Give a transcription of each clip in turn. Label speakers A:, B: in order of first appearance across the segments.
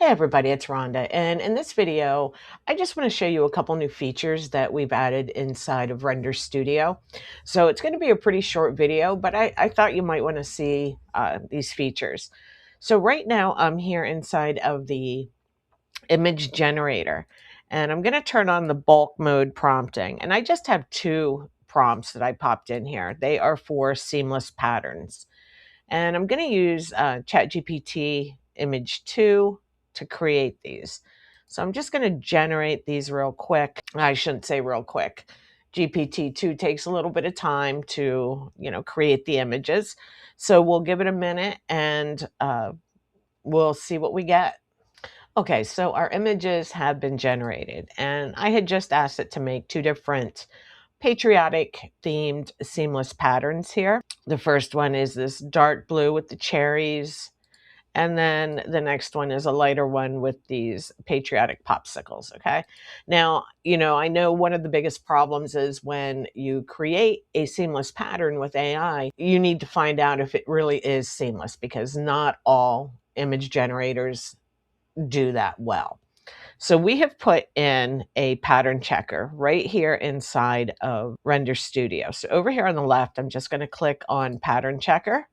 A: Hey everybody, it's Rhonda, and in this video, I just want to show you a couple new features that we've added inside of Render Studio. So it's going to be a pretty short video, but I thought you might want to see these features. So right now I'm here inside of the image generator, and I'm going to turn on the bulk mode prompting, and I just have two prompts that I popped in here. They are for seamless patterns, and I'm going to use ChatGPT image 2 to create these. So I'm just going to generate these real quick. I shouldn't say real quick. GPT-2 takes a little bit of time to, create the images. So we'll give it a minute and we'll see what we get. Okay, so our images have been generated, and I had just asked it to make two different patriotic themed seamless patterns here. The first one is this dark blue with the cherries, and then the next one is a lighter one with these patriotic popsicles, okay? Now, I know one of the biggest problems is when you create a seamless pattern with AI, you need to find out if it really is seamless, because not all image generators do that well. So we have put in a pattern checker right here inside of Render Studio. So over here on the left, I'm just going to click on pattern checker,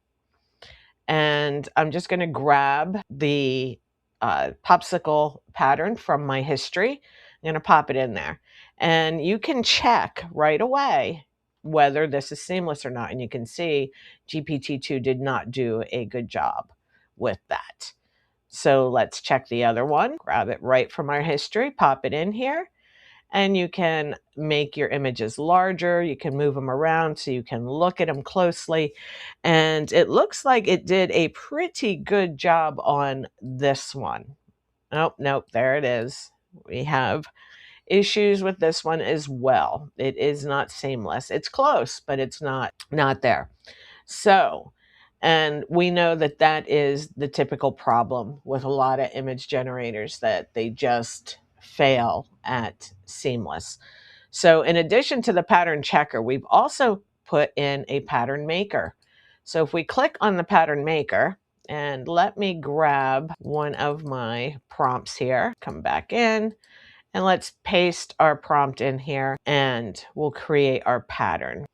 A: and I'm just going to grab the popsicle pattern from my history. I'm going to pop it in there, and you can check right away whether this is seamless or not. And you can see GPT-2 did not do a good job with that. So let's check the other one. Grab it right from our history, pop it in here, and you can make your images larger. You can move them around so you can look at them closely. And it looks like it did a pretty good job on this one. Oh, nope, there it is. We have issues with this one as well. It is not seamless. It's close, but it's not there. So, and we know that that is the typical problem with a lot of image generators, that they just fail at seamless. So in addition to the pattern checker, we've also put in a pattern maker. So if we click on the pattern maker, and let me grab one of my prompts here, come back in, and let's paste our prompt in here, and we'll create our pattern.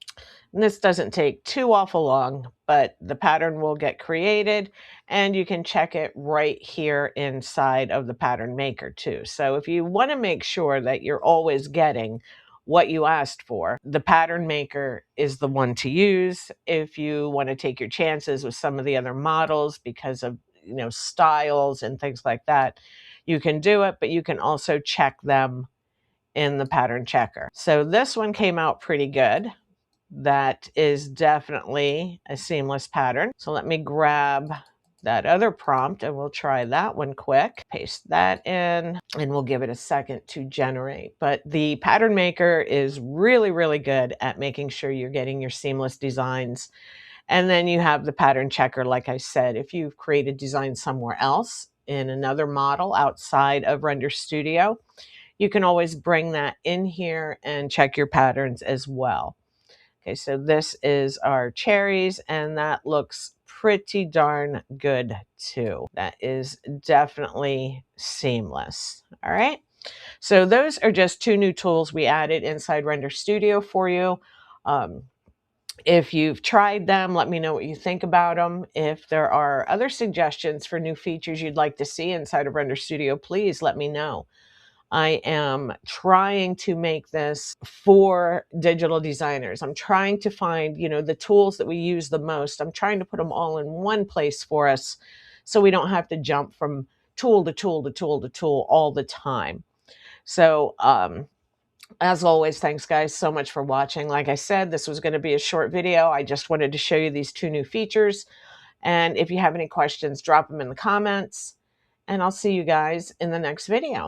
A: And this doesn't take too awful long, but the pattern will get created, and you can check it right here inside of the pattern maker too. So if you want to make sure that you're always getting what you asked for, the pattern maker is the one to use. If you want to take your chances with some of the other models because of styles and things like that, you can do it, but you can also check them in the pattern checker. So this one came out pretty good. That is definitely a seamless pattern. So let me grab that other prompt and we'll try that one quick. Paste that in, and we'll give it a second to generate. But the pattern maker is really, really good at making sure you're getting your seamless designs. And then you have the pattern checker, like I said, if you've created design somewhere else in another model outside of Render Studio, you can always bring that in here and check your patterns as well. Okay, so this is our cherries, and that looks pretty darn good too. That is definitely seamless. All right, so those are just two new tools we added inside Render Studio for you. If you've tried them, let me know what you think about them. If there are other suggestions for new features you'd like to see inside of Render Studio, please let me know. I am trying to make this for digital designers. I'm trying to find, the tools that we use the most. I'm trying to put them all in one place for us so we don't have to jump from tool to tool to tool to tool all the time. So, as always, thanks guys so much for watching. Like I said, this was going to be a short video. I just wanted to show you these two new features. And if you have any questions, drop them in the comments. And I'll see you guys in the next video.